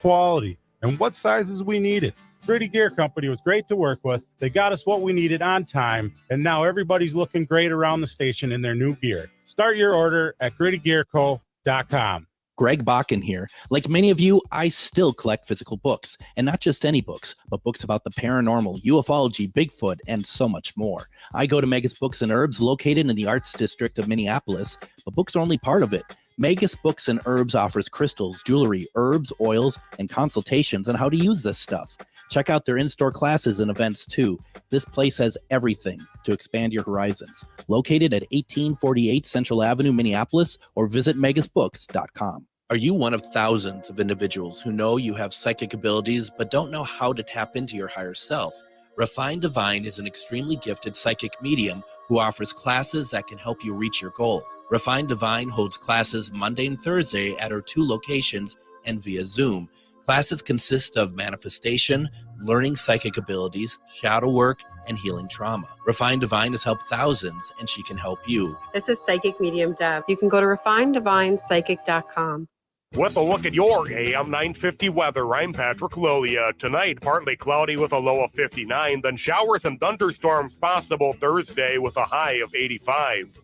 quality, and what sizes we needed. Gritty Gear Company was great to work with. They got us what we needed on time, and now everybody's looking great around the station in their new gear. Start your order at grittygearco.com. Greg Bakun here. Like many of you, I still collect physical books, and not just any books, but books about the paranormal, ufology, Bigfoot, and so much more. I go to Megas Books and Herbs, located in the Arts District of Minneapolis, but books are only part of it. Megas Books and Herbs offers crystals, jewelry, herbs, oils, and consultations on how to use this stuff. Check out their in-store classes and events too. This place has everything to expand your horizons. Located at 1848 Central Avenue, Minneapolis, or visit megasbooks.com. Are you one of thousands of individuals who know you have psychic abilities but don't know how to tap into your higher self? Refined Divine is an extremely gifted psychic medium who offers classes that can help you reach your goals. Refined Divine holds classes Monday and Thursday at her 2 locations and via Zoom. Classes consist of manifestation, learning psychic abilities, shadow work, and healing trauma. Refined Divine has helped thousands, and she can help you. This is Psychic Medium Deb. You can go to refineddivinepsychic.com. With a look at your AM 950 weather, I'm Patrick Lolia. Tonight, partly cloudy with a low of 59, then showers and thunderstorms possible Thursday with a high of 85.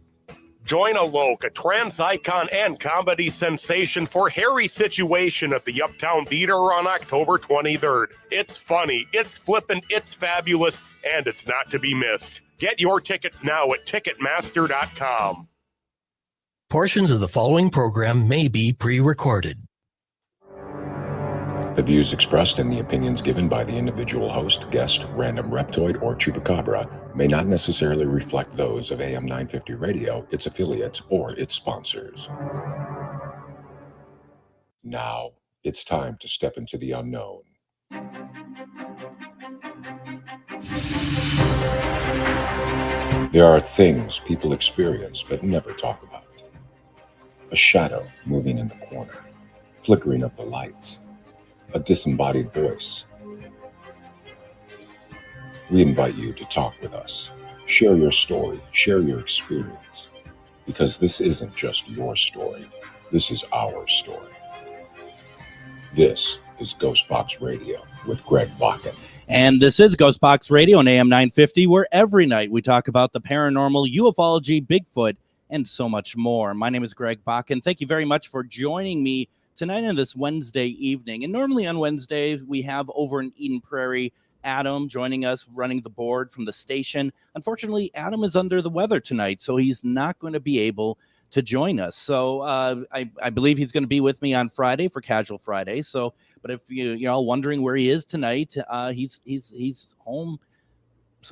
Join Alok, a trans icon and comedy sensation, for Harry's Situation at the Uptown Theater on October 23rd. It's funny, it's flippant, it's fabulous, and it's not to be missed. Get your tickets now at Ticketmaster.com. Portions of the following program may be pre-recorded. The views expressed and the opinions given by the individual host, guest, random reptoid, or chupacabra may not necessarily reflect those of AM 950 Radio, its affiliates, or its sponsors. Now, it's time to step into the unknown. There are things people experience but never talk about. A shadow moving in the corner, flickering of the lights, a disembodied voice. We invite you to talk with us. Share your story, share your experience, because this isn't just your story, this is our story. This is GhostBox Radio with Greg Bakun. And this is GhostBox Radio on AM 950, where every night we talk about the paranormal, ufology, Bigfoot, and so much more. My name is Greg Bakun. Thank you very much for joining me tonight on this Wednesday evening. And normally on Wednesdays, we have over in Eden Prairie, Adam joining us, running the board from the station. Unfortunately, Adam is under the weather tonight, so he's not going to be able to join us. So I believe he's going to be with me on Friday for Casual Friday. So, but if you're all wondering where he is tonight, he's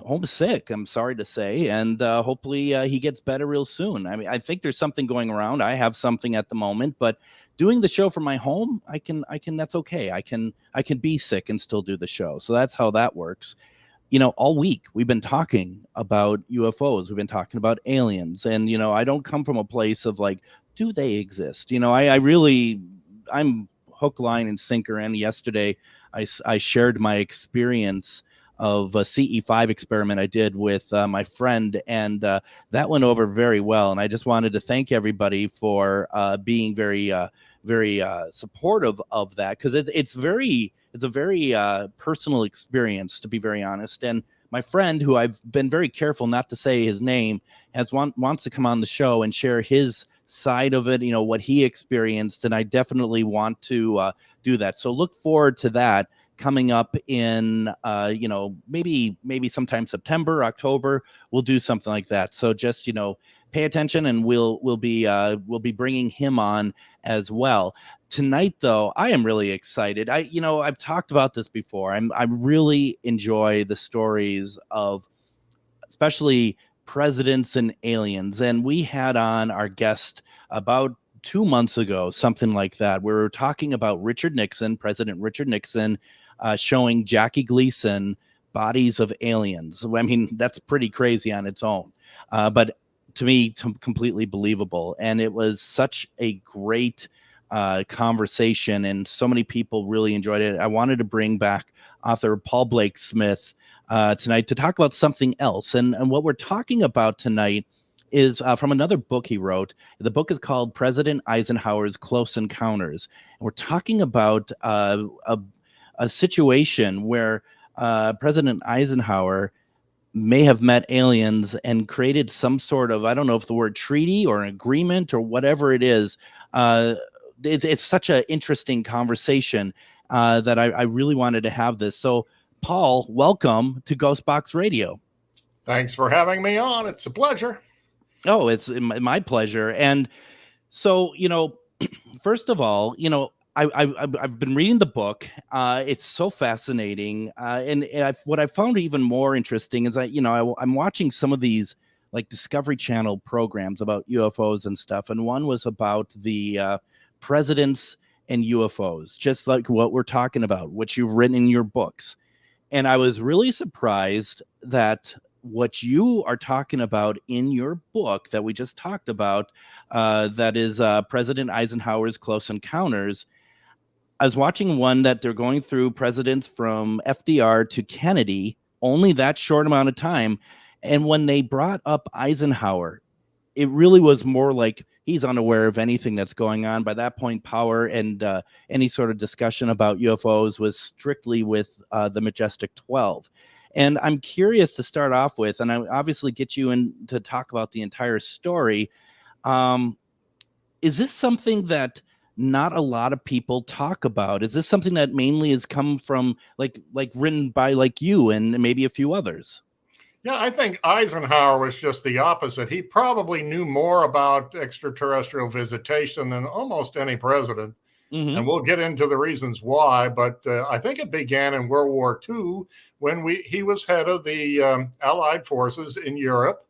homesick, I'm sorry to say, and hopefully he gets better real soon. I mean, I think there's something going around. I have something at the moment, but doing the show from my home, I can that's okay. I can be sick and still do the show. So that's how that works. You know, all week we've been talking about UFOs. We've been talking about aliens, and I don't come from a place of like, do they exist? I'm hook, line, and sinker. And yesterday I shared my experience of a CE5 experiment I did with my friend, and that went over very well. And I just wanted to thank everybody for being very supportive of that, because it's a very personal experience, to be very honest. And my friend, who I've been very careful not to say his name, wants to come on the show and share his side of it, what he experienced, and I definitely want to do that. So look forward to that coming up in maybe sometime September, October. We'll do something like that. So just pay attention, and we'll be bringing him on as well. Tonight, though, I am really excited. I've talked about this before. I really enjoy the stories of especially presidents and aliens, and we had on our guest about 2 months ago, something like that. We were talking about President Richard Nixon, showing Jackie Gleason bodies of aliens. I mean, that's pretty crazy on its own, but to me, completely believable. And it was such a great conversation, and so many people really enjoyed it. I wanted to bring back author Paul Blake-Smith tonight to talk about something else. And what we're talking about tonight is from another book he wrote. The book is called President Eisenhower's Close Encounters. And we're talking about a situation where President Eisenhower may have met aliens and created some sort of, I don't know if the word treaty or an agreement or whatever it is. It's such an interesting conversation that I really wanted to have this. So, Paul, welcome to GhostBox Radio. Thanks for having me on. It's a pleasure. Oh, it's my pleasure. And so, first of all, I've been reading the book. It's so fascinating. And what I found even more interesting is I'm watching some of these like Discovery Channel programs about UFOs and stuff. And one was about the presidents and UFOs, just like what we're talking about, what you've written in your books. And I was really surprised that what you are talking about in your book that we just talked about, that is President Eisenhower's Close Encounters. I was watching one that they're going through presidents from FDR to Kennedy, only that short amount of time. And when they brought up Eisenhower, it really was more like he's unaware of anything that's going on. By that point, power and any sort of discussion about UFOs was strictly with the Majestic 12. And I'm curious to start off with, and I obviously get you in to talk about the entire story. Is this something that not a lot of people talk about? Is this something that mainly has come from like written by like you and maybe a few others? Yeah, I think Eisenhower was just the opposite. He probably knew more about extraterrestrial visitation than almost any president. Mm-hmm. And we'll get into the reasons why. But I think it began in World War II when he was head of the Allied forces in Europe,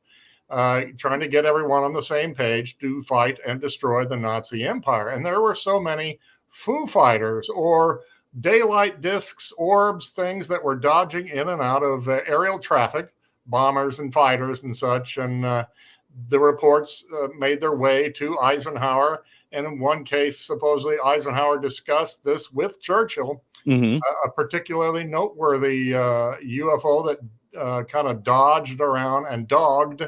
trying to get everyone on the same page to fight and destroy the Nazi Empire. And there were so many Foo Fighters or daylight discs, orbs, things that were dodging in and out of aerial traffic, bombers and fighters and such. And the reports made their way to Eisenhower. And in one case, supposedly Eisenhower discussed this with Churchill, mm-hmm. A particularly noteworthy UFO that kind of dodged around and dogged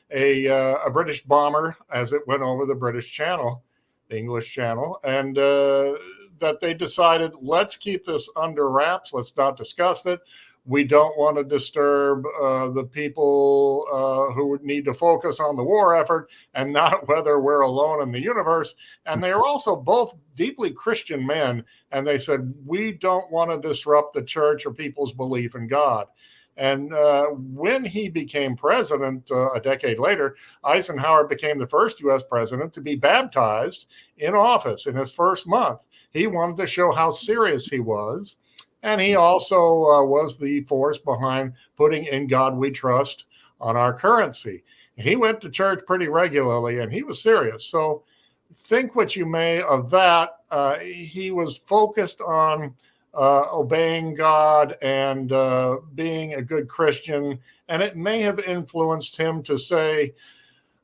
a British bomber as it went over the British Channel, the English Channel, and that they decided, let's keep this under wraps. Let's not discuss it. We don't want to disturb the people who would need to focus on the war effort and not whether we're alone in the universe. And they are also both deeply Christian men. And they said, we don't want to disrupt the church or people's belief in God. And when he became president a decade later, Eisenhower became the first U.S. president to be baptized in office in his first month. He wanted to show how serious he was. And he also was the force behind putting "In God We Trust" on our currency. And he went to church pretty regularly, and he was serious. So think what you may of that. He was focused on obeying God and being a good Christian. And it may have influenced him to say,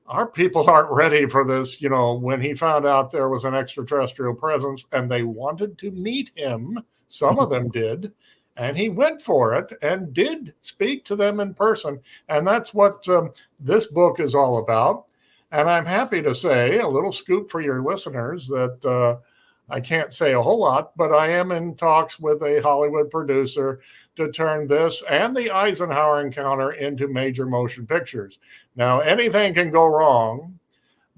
our people aren't ready for this. When he found out there was an extraterrestrial presence and they wanted to meet him, some of them did, and he went for it and did speak to them in person. And that's what this book is all about. And I'm happy to say, a little scoop for your listeners, that I can't say a whole lot, but I am in talks with a Hollywood producer to turn this and the Eisenhower encounter into major motion pictures. Now, anything can go wrong,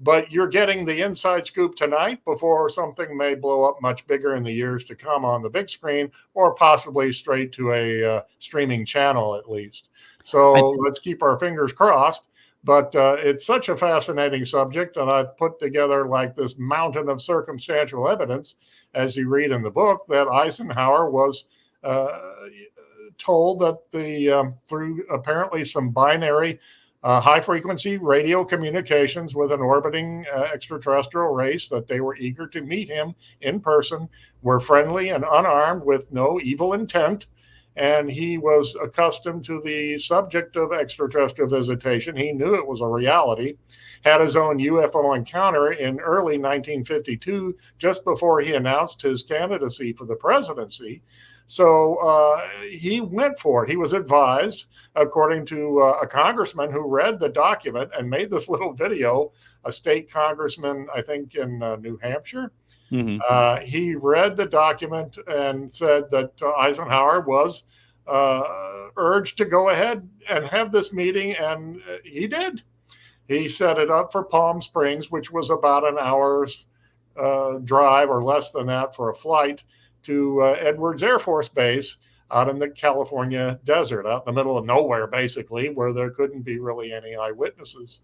but you're getting the inside scoop tonight before something may blow up much bigger in the years to come on the big screen, or possibly straight to a streaming channel at least. So let's keep our fingers crossed. But it's such a fascinating subject, and I've put together like this mountain of circumstantial evidence, as you read in the book, that Eisenhower was told that through apparently some binary high-frequency radio communications with an orbiting extraterrestrial race, that they were eager to meet him in person, were friendly and unarmed with no evil intent, and he was accustomed to the subject of extraterrestrial visitation. He knew it was a reality, had his own UFO encounter in early 1952, just before he announced his candidacy for the presidency. So he went for it. He was advised, according to a congressman who read the document and made this little video, a state congressman, I think in New Hampshire. Mm-hmm. He read the document and said that Eisenhower was urged to go ahead and have this meeting, and he did. He set it up for Palm Springs, which was about an hour's drive or less than that for a flight to Edwards Air Force Base out in the California desert, out in the middle of nowhere, basically, where there couldn't be really any eyewitnesses.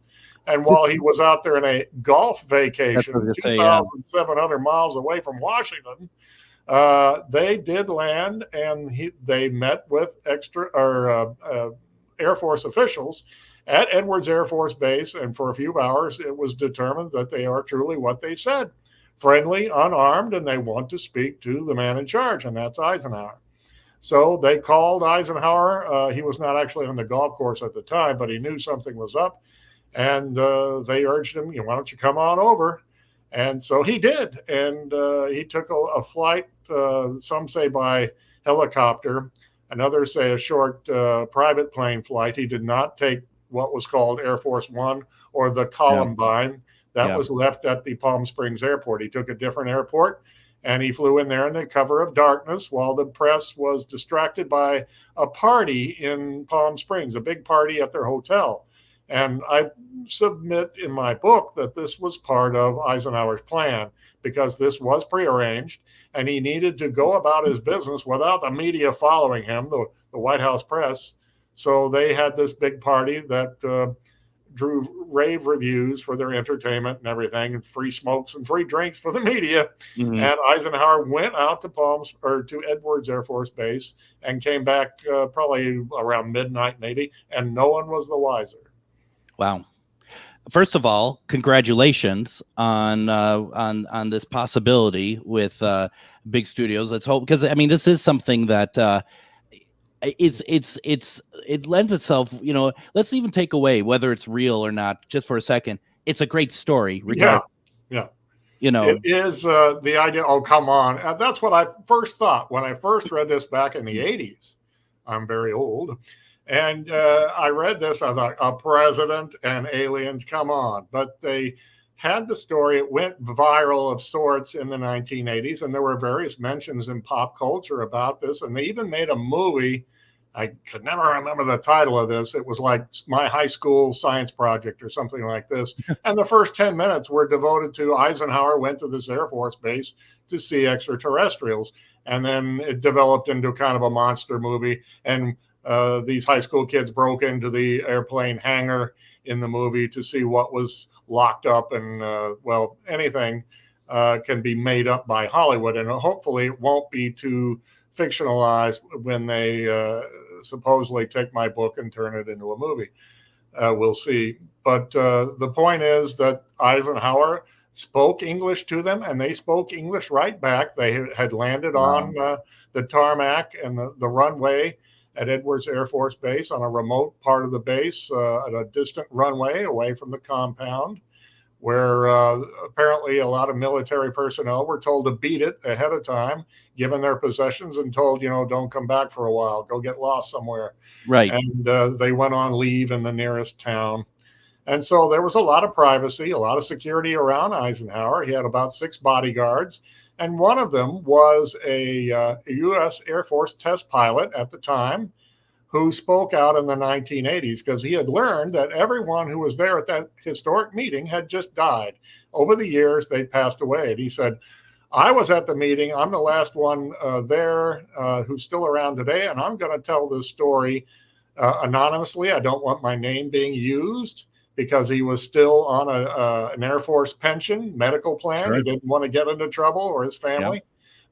And while he was out there in a golf vacation, 2,700 miles away from Washington, they did land, and they met with Air Force officials at Edwards Air Force Base. And for a few hours, it was determined that they are truly what they said, friendly, unarmed, and they want to speak to the man in charge, and that's Eisenhower. So they called Eisenhower. He was not actually on the golf course at the time, but he knew something was up. And they urged him, why don't you come on over? And so he did. And he took a flight, some say by helicopter, and others say a short private plane flight. He did not take what was called Air Force One or the Columbine. That was left at the Palm Springs airport. He took a different airport, and he flew in there in the cover of darkness while the press was distracted by a party in Palm Springs, a big party at their hotel. And I submit in my book that this was part of Eisenhower's plan, because this was prearranged, and he needed to go about his business without the media following him, the White House press. So they had this big party that drew rave reviews for their entertainment and everything, and free smokes and free drinks for the media. Mm-hmm. And Eisenhower went out to Edwards Air Force Base and came back probably around midnight, maybe, and no one was the wiser. Wow. First of all, congratulations on this possibility with big studios. Let's hope, because I mean, this is something that it lends itself. Let's even take away whether it's real or not, just for a second. It's a great story. Yeah. It is the idea. Oh, come on! That's what I first thought when I first read this back in the '80s. I'm very old. And I read this, I thought, a president and aliens, come on. But they had the story. It went viral of sorts in the 1980s, and there were various mentions in pop culture about this. And they even made a movie. I could never remember the title of this. It was like My High School Science Project or something like this. And the first 10 minutes were devoted to Eisenhower went to this Air Force base to see extraterrestrials. And then it developed into kind of a monster movie. And these high school kids broke into the airplane hangar in the movie to see what was locked up. And, anything can be made up by Hollywood. And hopefully it won't be too fictionalized when they supposedly take my book and turn it into a movie. We'll see. But the point is that Eisenhower spoke English to them, and they spoke English right back. They had landed on the tarmac and the runway at Edwards Air Force Base on a remote part of the base, at a distant runway away from the compound, where apparently a lot of military personnel were told to beat it ahead of time, given their possessions, and told, don't come back for a while, go get lost somewhere. Right. And they went on leave in the nearest town. And so there was a lot of privacy, a lot of security around Eisenhower. He had about 6 bodyguards. And one of them was a U.S. Air Force test pilot at the time who spoke out in the 1980s, because he had learned that everyone who was there at that historic meeting had just died. Over the years, they'd passed away. And he said, I was at the meeting. I'm the last one there who's still around today, and I'm going to tell this story anonymously. I don't want my name being used, because he was still on an Air Force pension medical plan. Sure. He didn't want to get into trouble, or his family. Yeah.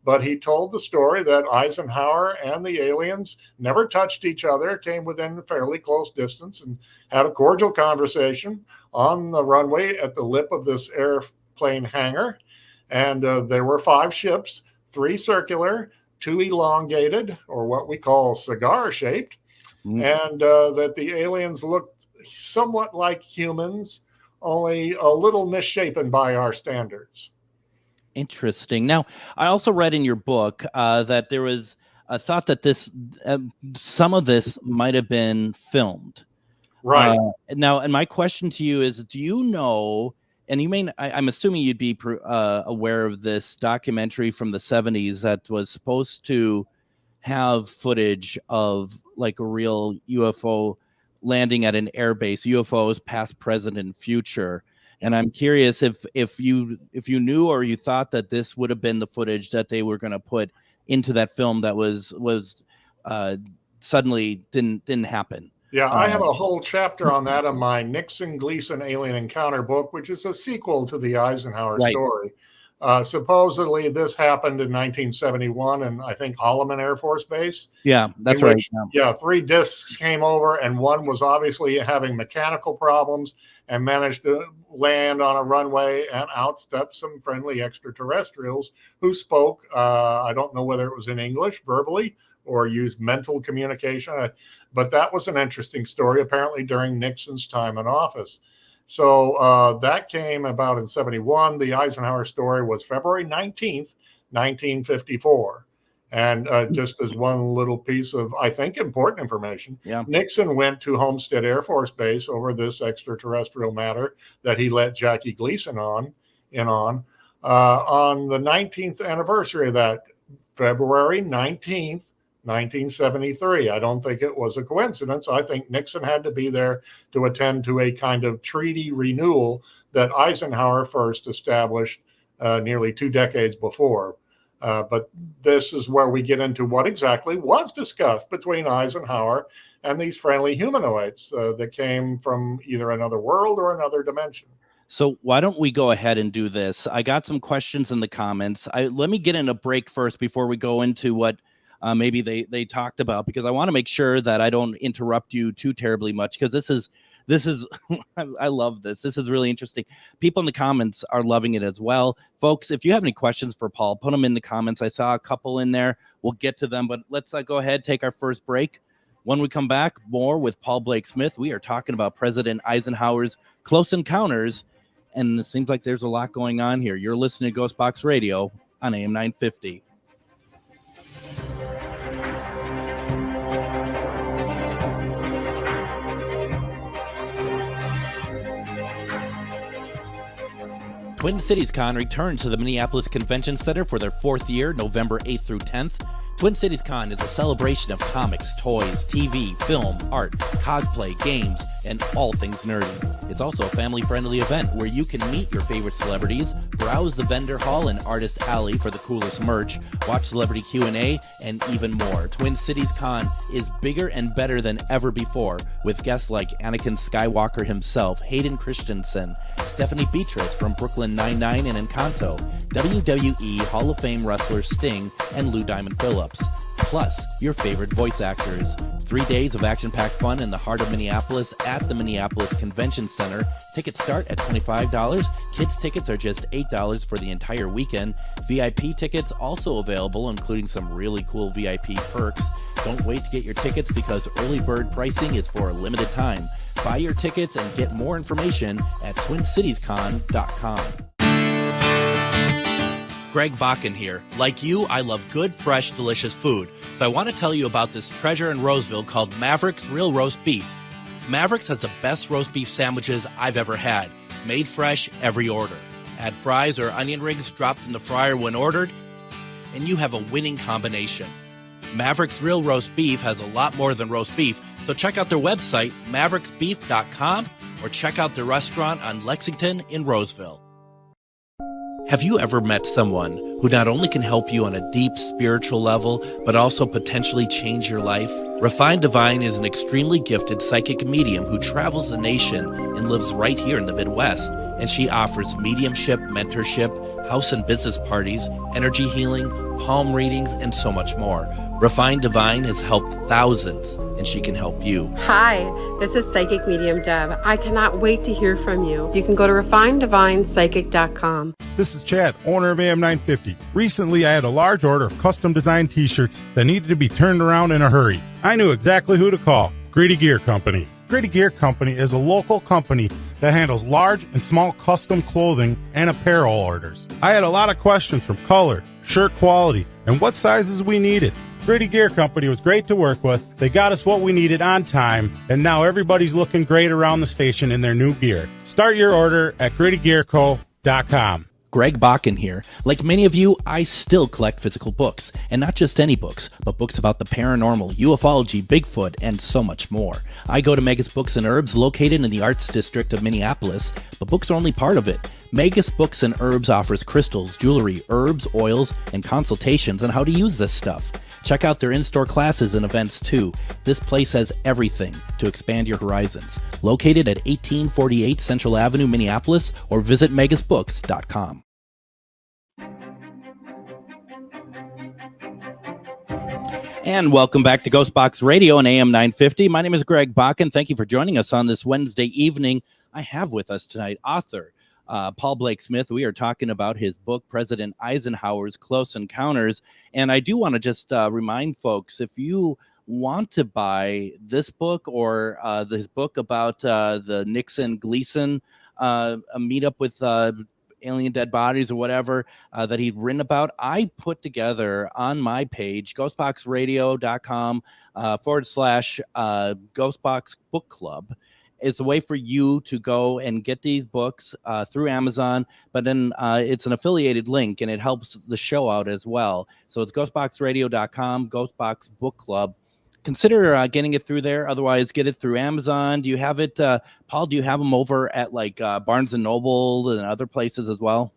But he told the story that Eisenhower and the aliens never touched each other, came within a fairly close distance, and had a cordial conversation on the runway at the lip of this airplane hangar. And there were 5 ships, 3 circular, too elongated, or what we call cigar-shaped, and that the aliens looked somewhat like humans, only a little misshapen by our standards. Interesting. Now, I also read in your book that there was a thought that this some of this might have been filmed. Right. Now, and my question to you is, do you know, and you may, I'm assuming you'd be aware of this documentary from the 70s that was supposed to have footage of like a real UFO landing at an airbase, UFOs past, present, and future. And I'm curious if you knew, or you thought that this would have been the footage that they were going to put into that film that was suddenly didn't happen. Yeah, I have a whole chapter on that in my Nixon-Gleason Alien Encounter book, which is a sequel to the Eisenhower story. Supposedly, this happened in 1971 in, I think, Holloman Air Force Base. Yeah, that's right. Yeah, 3 discs came over, and one was obviously having mechanical problems and managed to land on a runway and outstep some friendly extraterrestrials who spoke, I don't know whether it was in English, verbally, or used mental communication. But that was an interesting story, apparently during Nixon's time in office. So that came about in 71. The Eisenhower story was February 19th, 1954. And just as one little piece of, I think, important information, Nixon went to Homestead Air Force Base over this extraterrestrial matter that he let Jackie Gleason in on the 19th anniversary of that, February 19th, 1973. I don't think it was a coincidence. I think Nixon had to be there to attend to a kind of treaty renewal that Eisenhower first established nearly 2 decades before. But this is where we get into what exactly was discussed between Eisenhower and these friendly humanoids that came from either another world or another dimension. So why don't we go ahead and do this? I got some questions in the comments. Let me get in a break first before we go into what maybe they talked about, because I want to make sure that I don't interrupt you too terribly much, because this is I love this. This is really interesting. People in the comments are loving it as well. Folks, if you have any questions for Paul, put them in the comments. I saw a couple in there. We'll get to them, but let's go ahead, take our first break. When we come back, more with Paul Blake Smith. We are talking about President Eisenhower's close encounters, and it seems like there's a lot going on here. You're listening to GhostBox Radio on AM 950. Twin Cities Con returns to the Minneapolis Convention Center for their 4th year, November 8th through 10th. Twin Cities Con is a celebration of comics, toys, TV, film, art, cosplay, games, and all things nerdy. It's also a family-friendly event where you can meet your favorite celebrities, browse the vendor hall and artist alley for the coolest merch, watch celebrity Q&A, and even more. Twin Cities Con is bigger and better than ever before, with guests like Anakin Skywalker himself, Hayden Christensen, Stephanie Beatrice from Brooklyn Nine-Nine and Encanto, WWE Hall of Fame wrestler Sting, and Lou Diamond Phillips. Plus, your favorite voice actors. 3 days of action-packed fun in the heart of Minneapolis at the Minneapolis Convention Center. Tickets start at $25. Kids tickets are just $8 for the entire weekend. VIP tickets also available, including some really cool VIP perks. Don't wait to get your tickets, because early bird pricing is for a limited time. Buy your tickets and get more information at TwinCitiesCon.com. Greg Bakun here. Like you, I love good, fresh, delicious food. So I want to tell you about this treasure in Roseville called Maverick's Real Roast Beef. Maverick's has the best roast beef sandwiches I've ever had. Made fresh every order. Add fries or onion rings dropped in the fryer when ordered, and you have a winning combination. Maverick's Real Roast Beef has a lot more than roast beef, so check out their website, mavericksbeef.com, or check out their restaurant on Lexington in Roseville. Have you ever met someone who not only can help you on a deep spiritual level, but also potentially change your life? Refined Divine is an extremely gifted psychic medium who travels the nation and lives right here in the Midwest. And she offers mediumship, mentorship, house and business parties, energy healing, palm readings, and so much more. Refined Divine has helped thousands, and she can help you. Hi, this is Psychic Medium Deb. I cannot wait to hear from you. You can go to refineddivinepsychic.com. This is Chad, owner of AM 950. 950. Recently, I had a large order of custom designed t-shirts that needed to be turned around in a hurry. I knew exactly who to call. Gritty Gear Company. Gritty Gear Company is a local company that handles large and small custom clothing and apparel orders. I had a lot of questions from color, shirt quality, and what sizes we needed. Gritty Gear Company was great to work with. They got us what we needed on time, and now everybody's looking great around the station in their new gear. Start your order at grittygearco.com. Greg Bakun here. Like many of you, I still collect physical books, and not just any books, but books about the paranormal, ufology, Bigfoot, and so much more. I go to Megas Books and Herbs, located in the Arts District of Minneapolis, but books are only part of it. Megas Books and Herbs offers crystals, jewelry, herbs, oils, and consultations on how to use this stuff. Check out their in-store classes and events too. This place has everything to expand your horizons. Located at 1848 Central Avenue, Minneapolis, or visit megasbooks.com. And welcome back to GhostBox Radio on AM 950. My name is Greg Bakun. Thank you for joining us on this Wednesday evening. I have with us tonight author Paul Blake Smith. We are talking about his book, President Eisenhower's Close Encounters. And I do want to just remind folks, if you want to buy this book or this book about the Nixon-Gleason a meetup with alien dead bodies or whatever that he'd written about, I put together on my page, ghostboxradio.com / Ghostbox Book Club. It's a way for you to go and get these books through Amazon, but then it's an affiliated link and it helps the show out as well. So it's ghostboxradio.com, Ghostbox Book Club. Consider getting it through there. Otherwise, get it through Amazon. Do you have it, Paul? Do you have them over at like Barnes and Noble and other places as well?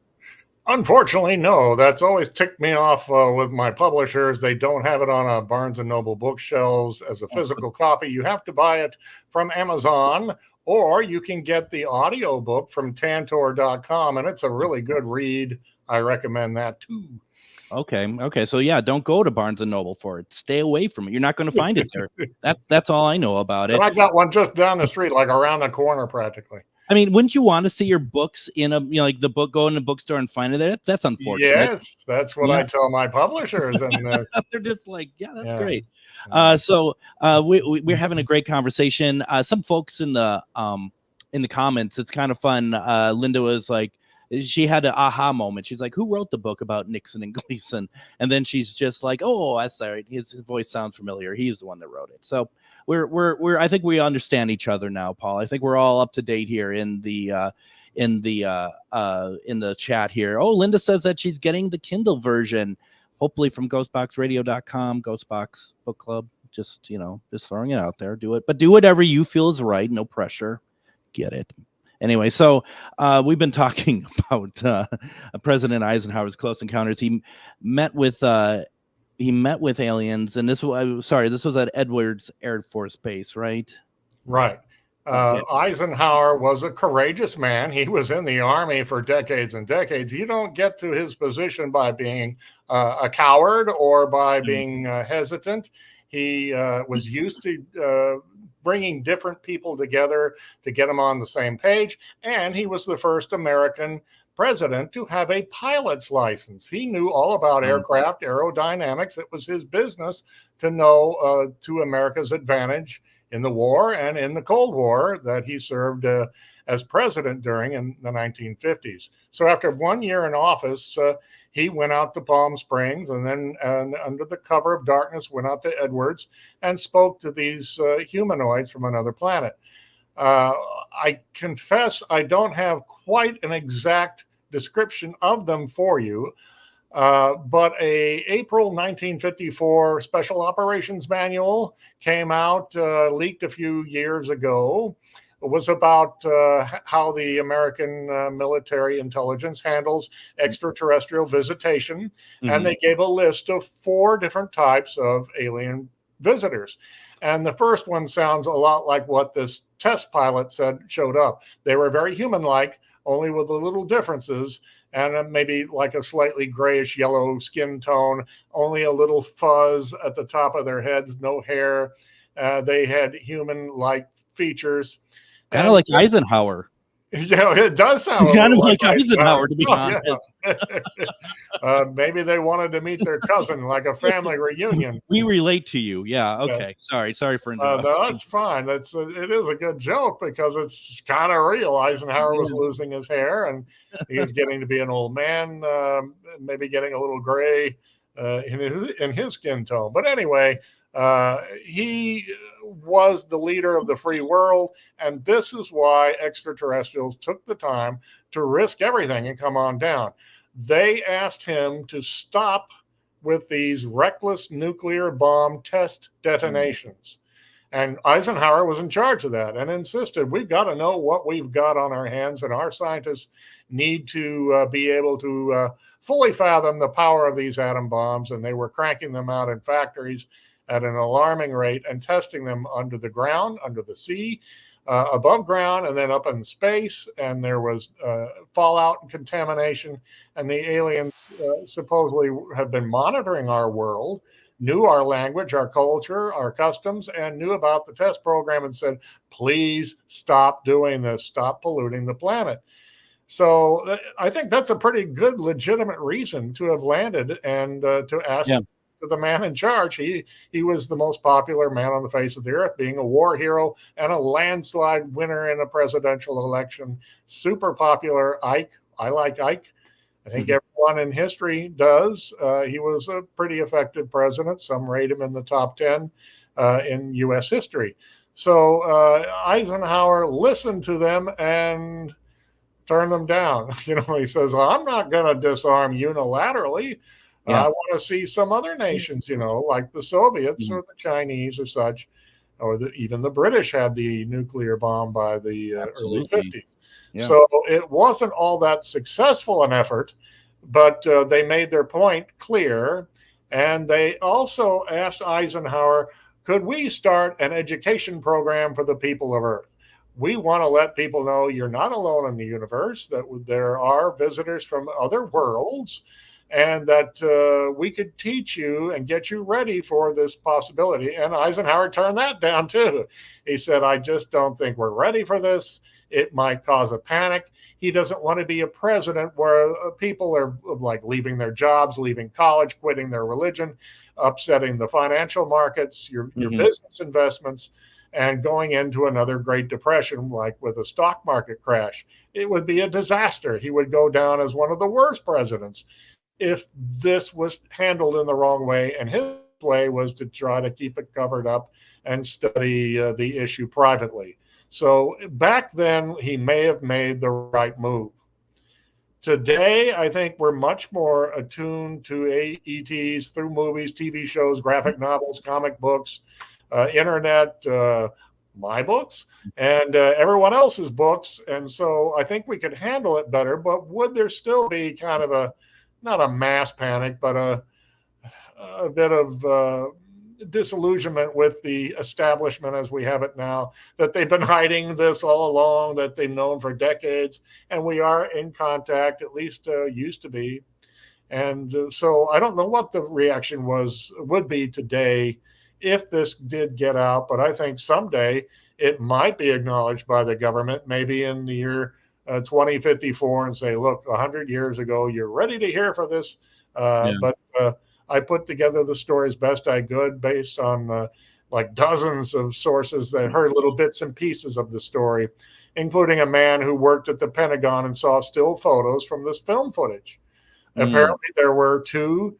Unfortunately, no. That's always ticked me off with my publishers. They don't have it on a Barnes and Noble bookshelves as a physical copy. You have to buy it from Amazon, or you can get the audiobook from Tantor.com, and it's a really good read. I recommend that too. Okay. So yeah, don't go to Barnes and Noble for it. Stay away from it. You're not going to find it there. That's all I know about it. And I got one just down the street, like around the corner, practically. I mean, wouldn't you want to see your books in a, like the book, go in a bookster and find it there? That's unfortunate. Yes, that's what I tell my publishers, and they're just like, yeah, that's great. So we're having a great conversation. Some folks in the comments, it's kind of fun. Linda was like, she had an aha moment. She's like, who wrote the book about Nixon and Gleason? And then she's just like, oh, that's all right. His voice sounds familiar. He's the one that wrote it. So we're I think we understand each other now, Paul. I think we're all up to date here in the chat here. Oh, Linda says that she's getting the Kindle version, hopefully from ghostboxradio.com, Ghostbox Book Club. Just throwing it out there. Do it, but do whatever you feel is right. No pressure. Get it. Anyway, so we've been talking about President Eisenhower's Close Encounters. He met with aliens, and this was at Edwards Air Force Base, right? Right. Eisenhower was a courageous man. He was in the Army for decades and decades. You don't get to his position by being a coward or by being hesitant. He was used to bringing different people together to get them on the same page. And he was the first American president to have a pilot's license. He knew all about aircraft aerodynamics. It was his business to know to America's advantage in the war and in the Cold War that he served as president during in the 1950s. So after 1 year in office, he went out to Palm Springs and then under the cover of darkness went out to Edwards and spoke to these humanoids from another planet. I confess I don't have quite an exact description of them for you, but a April 1954 Special Operations Manual came out, leaked a few years ago. It was about how the American military intelligence handles extraterrestrial visitation. Mm-hmm. And they gave a list of 4 different types of alien visitors. And the first one sounds a lot like what this test pilot said showed up. They were very human-like, only with the little differences, and maybe like a slightly grayish yellow skin tone, only a little fuzz at the top of their heads, no hair. They had human-like features. Kind of like Eisenhower. Yeah, it does sound kind of like Eisenhower, to be honest. Yeah. Maybe they wanted to meet their cousin, like a family reunion. We relate to you. Yeah. Okay. Yes. Sorry for interrupting. No, that's fine. It is a good joke because it's kind of real. Eisenhower was losing his hair, and he was getting to be an old man, maybe getting a little gray in his skin tone. But anyway, he was the leader of the free world, and this is why extraterrestrials took the time to risk everything and come on down. They asked him to stop with these reckless nuclear bomb test detonations. And Eisenhower was in charge of that and insisted, we've got to know what we've got on our hands, and our scientists need to be able to fully fathom the power of these atom bombs. And they were cranking them out in factories at an alarming rate and testing them under the ground, under the sea, above ground, and then up in space. And there was fallout and contamination. And the aliens supposedly have been monitoring our world, knew our language, our culture, our customs, and knew about the test program and said, please stop doing this, stop polluting the planet. So I think that's a pretty good, legitimate reason to have landed and to ask the man in charge. He was the most popular man on the face of the earth, being a war hero and a landslide winner in a presidential election. Super popular. Ike. I like Ike. I think everyone in history does. He was a pretty effective president. Some rate him in the top 10 in U.S. history. So Eisenhower listened to them and turned them down. He says, I'm not going to disarm unilaterally. I want to see some other nations, like the Soviets or the Chinese or such, or even the British had the nuclear bomb by the early 50s. Yeah. So it wasn't all that successful an effort, but they made their point clear. And they also asked Eisenhower, could we start an education program for the people of Earth? We want to let people know you're not alone in the universe, that there are visitors from other worlds, and that we could teach you and get you ready for this possibility. And Eisenhower turned that down too. He said, I just don't think we're ready for this. It might cause a panic. He doesn't want to be a president where people are like leaving their jobs, leaving college, quitting their religion, upsetting the financial markets, your business investments, and going into another Great Depression, like with a stock market crash. It would be a disaster. He would go down as one of the worst presidents if this was handled in the wrong way. And his way was to try to keep it covered up and study the issue privately. So back then, he may have made the right move. Today, I think we're much more attuned to ETs through movies, TV shows, graphic novels, comic books, internet, my books, and everyone else's books. And so I think we could handle it better, but would there still be kind of not a mass panic, but a bit of disillusionment with the establishment as we have it now, that they've been hiding this all along, that they've known for decades, and we are in contact, at least used to be. And so I don't know what the reaction would be today if this did get out, but I think someday it might be acknowledged by the government, maybe in the year 2054, and say, look, 100 years ago, you're ready to hear for this. But I put together the story as best I could based on like dozens of sources that heard little bits and pieces of the story, including a man who worked at the Pentagon and saw still photos from this film footage. Apparently there were 2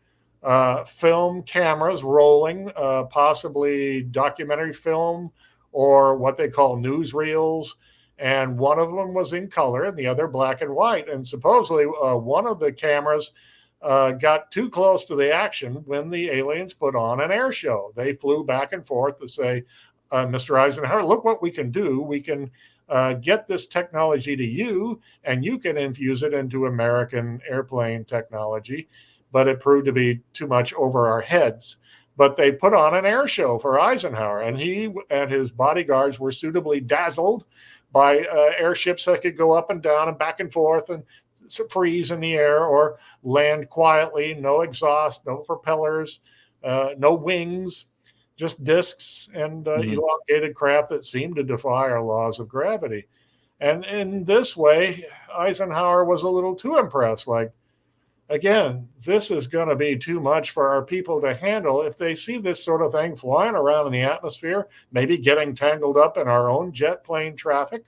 film cameras rolling, possibly documentary film or what they call newsreels. And one of them was in color and the other black and white. And supposedly one of the cameras got too close to the action when the aliens put on an air show. They flew back and forth to say, Mr. Eisenhower, look what we can do. We can get this technology to you, and you can infuse it into American airplane technology. But it proved to be too much over our heads. But they put on an air show for Eisenhower, and he and his bodyguards were suitably dazzled by airships that could go up and down and back and forth and freeze in the air or land quietly, no exhaust, no propellers, no wings, just discs and elongated craft that seemed to defy our laws of gravity. And in this way, Eisenhower was a little too impressed. Like, again, this is going to be too much for our people to handle. If they see this sort of thing flying around in the atmosphere, maybe getting tangled up in our own jet plane traffic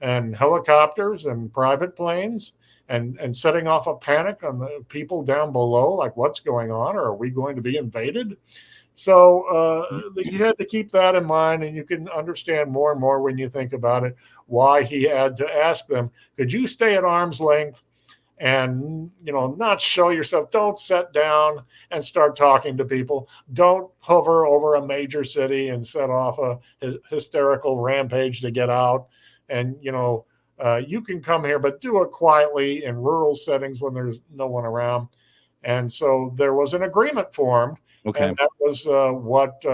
and helicopters and private planes, and setting off a panic on the people down below, like what's going on, or are we going to be invaded? So you had to keep that in mind, and you can understand more and more when you think about it, why he had to ask them, could you stay at arm's length and, not show yourself, don't sit down and start talking to people, don't hover over a major city and set off a hysterical rampage to get out. And, you can come here, but do it quietly in rural settings when there's no one around. And so there was an agreement formed. Okay. And that was what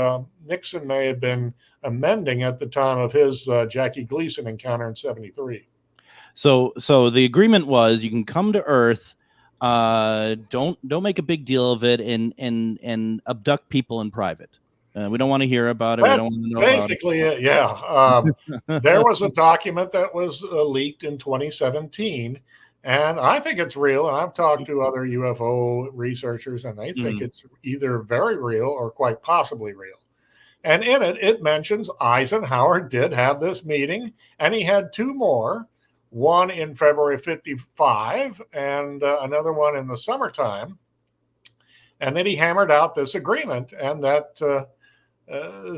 Nixon may have been amending at the time of his Jackie Gleason encounter in 1973. So the agreement was you can come to Earth, don't make a big deal of it, and abduct people in private. We don't want to hear about it. That's we don't want to know basically about it. Yeah. There was a document that was leaked in 2017, and I think it's real. And I've talked to other UFO researchers, and they think it's either very real or quite possibly real. And in it, it mentions Eisenhower did have this meeting, and he had two more, one in February of 1955 and another one in the summertime. And then he hammered out this agreement, and that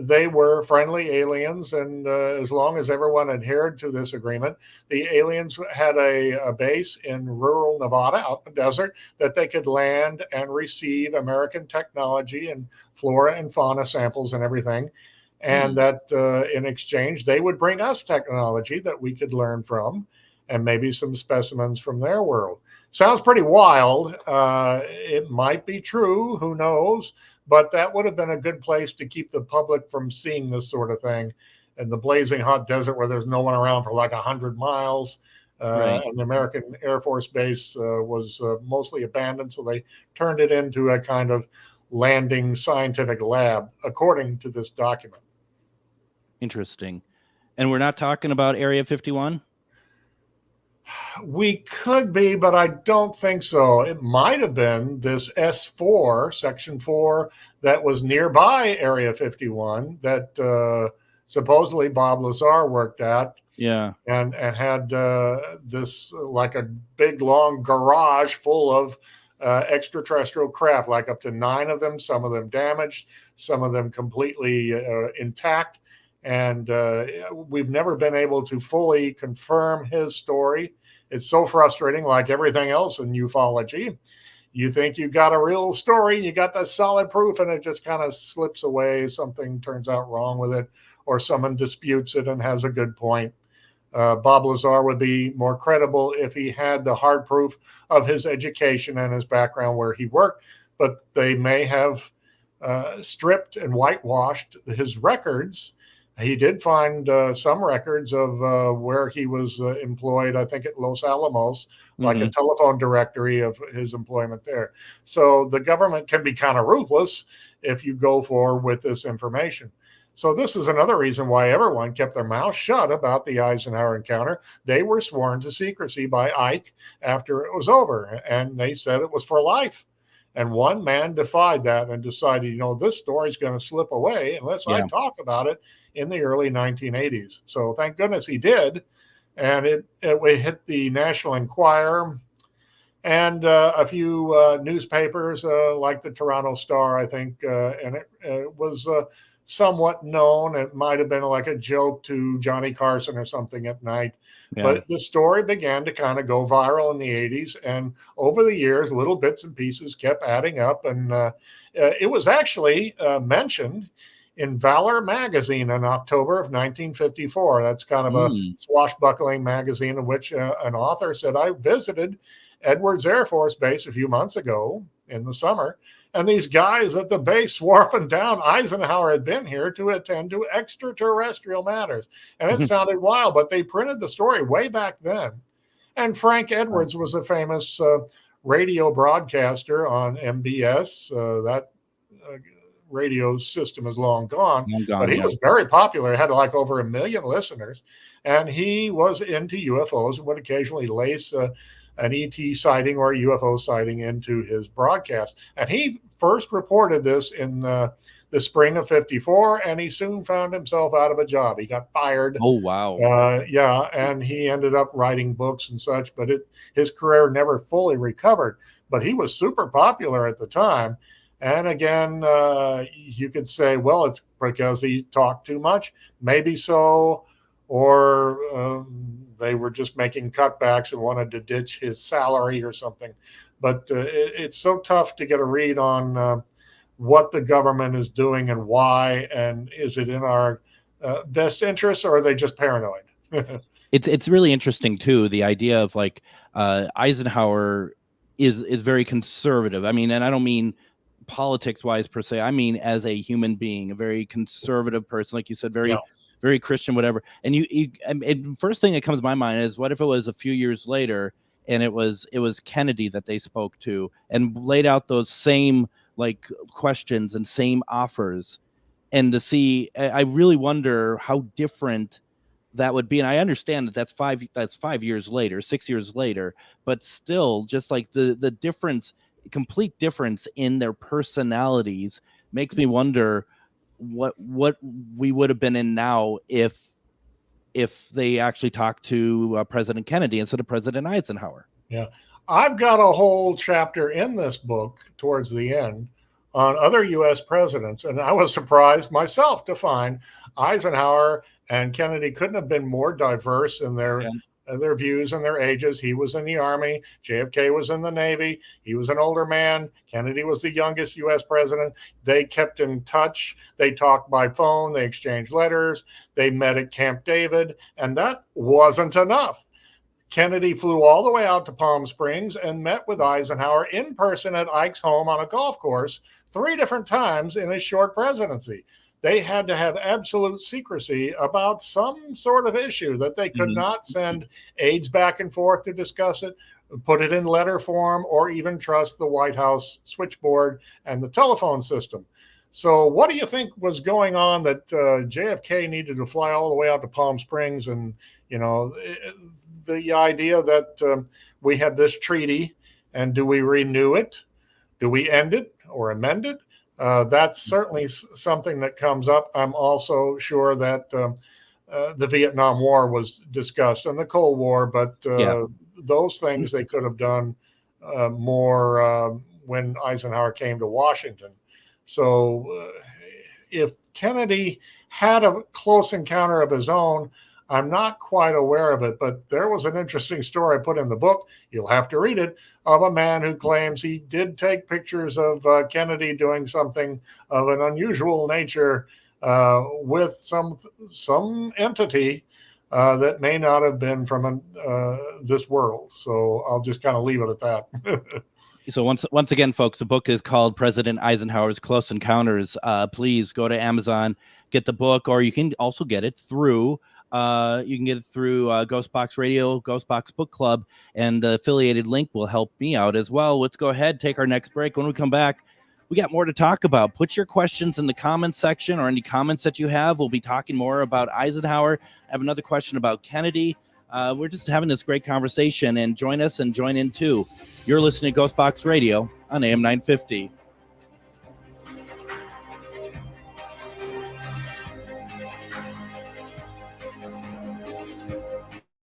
they were friendly aliens, and as long as everyone adhered to this agreement, the aliens had a base in rural Nevada out in the desert that they could land and receive American technology and flora and fauna samples and everything, and that in exchange they would bring us technology that we could learn from, and maybe some specimens from their world. Sounds pretty wild. It might be true, who knows? But that would have been a good place to keep the public from seeing this sort of thing in the blazing hot desert where there's no one around for like 100 miles. Right. And the American Air Force Base was mostly abandoned, so they turned it into a kind of landing scientific lab, according to this document. Interesting. And we're not talking about Area 51? We could be, but I don't think so. It might have been this S4, Section 4, that was nearby Area 51 that supposedly Bob Lazar worked at. Yeah. And had this like a big, long garage full of extraterrestrial craft, like up to 9 of them, some of them damaged, some of them completely intact. And we've never been able to fully confirm his story. It's so frustrating, like everything else in ufology. You think you got a real story, you got the solid proof, and it just kind of slips away. Something turns out wrong with it, or someone disputes it and has a good point. Bob Lazar would be more credible if he had the hard proof of his education and his background where he worked, but they may have stripped and whitewashed his records. He did find some records of where he was employed, I think at Los Alamos, like a telephone directory of his employment there. So the government can be kind of ruthless if you go forward with this information. So this is another reason why everyone kept their mouth shut about the Eisenhower encounter. They were sworn to secrecy by Ike after it was over, and they said it was for life. And one man defied that and decided, this story is going to slip away unless I talk about it in the early 1980s. So thank goodness he did. And it hit the National Enquirer and a few newspapers like the Toronto Star, I think. And it was somewhat known. It might have been like a joke to Johnny Carson or something at night. Yeah. But the story began to kind of go viral in the 80s. And over the years, little bits and pieces kept adding up. And it was actually mentioned in Valor magazine in October of 1954. That's kind of a swashbuckling magazine in which an author said, I visited Edwards Air Force Base a few months ago in the summer, and these guys at the base swore up and down Eisenhower had been here to attend to extraterrestrial matters. And it sounded wild, but they printed the story way back then. And Frank Edwards was a famous radio broadcaster on MBS. That radio system is long gone. But he yeah. was very popular. He had like over 1 million listeners, and he was into UFOs and would occasionally lace an ET sighting or a UFO sighting into his broadcast. And he first reported this in the spring of '54, and he soon found himself out of a job. He got fired. Oh, wow. And he ended up writing books and such, but his career never fully recovered. But he was super popular at the time. And again, you could say, well, it's because he talked too much. Maybe so. Or they were just making cutbacks and wanted to ditch his salary or something. But it's so tough to get a read on what the government is doing and why, and is it in our best interest, or are they just paranoid? It's really interesting too, the idea of like Eisenhower is very conservative. I mean, and I don't mean politics wise per se. I mean as a human being, a very conservative person, like you said, very Christian, whatever. And first thing that comes to my mind is, what if it was a few years later and it was Kennedy that they spoke to and laid out those same like questions and same offers, and to see, I really wonder how different that would be. And I understand that that's 5 years later, 6 years later, but still, just like the difference, complete difference in their personalities makes me wonder what we would have been in now if they actually talked to President Kennedy instead of President Eisenhower. Yeah. I've got a whole chapter in this book towards the end on other U.S. presidents, and I was surprised myself to find Eisenhower and Kennedy couldn't have been more diverse in their views and their ages. He was in the Army. JFK was in the Navy. He was an older man. Kennedy was the youngest U.S. president. They kept in touch. They talked by phone. They exchanged letters. They met at Camp David, and that wasn't enough. Kennedy flew all the way out to Palm Springs and met with Eisenhower in person at Ike's home on a golf course 3 different times in his short presidency. They had to have absolute secrecy about some sort of issue, that they could not send aides back and forth to discuss it, put it in letter form, or even trust the White House switchboard and the telephone system. So what do you think was going on that JFK needed to fly all the way out to Palm Springs? And, you know, the idea that we have this treaty, and do we renew it? Do we end it or amend it? That's certainly something that comes up. I'm also sure that the Vietnam War was discussed and the Cold War, but those things they could have done more when Eisenhower came to Washington. So if Kennedy had a close encounter of his own, I'm not quite aware of it, but there was an interesting story I put in the book, you'll have to read it, of a man who claims he did take pictures of Kennedy doing something of an unusual nature with some entity that may not have been from this world. So I'll just kind of leave it at that. So once again, folks, the book is called President Eisenhower's Close Encounters. Please go to Amazon, get the book, or you can also get it through GhostBox Radio, GhostBox Book Club, and the affiliated link will help me out as well. Let's go ahead, take our next break. When we come back, we got more to talk about. Put your questions in the comments section, or any comments that you have. We'll be talking more about Eisenhower. I have another question about Kennedy. We're just having this great conversation, and join us and join in too. You're listening to GhostBox Radio on AM 950.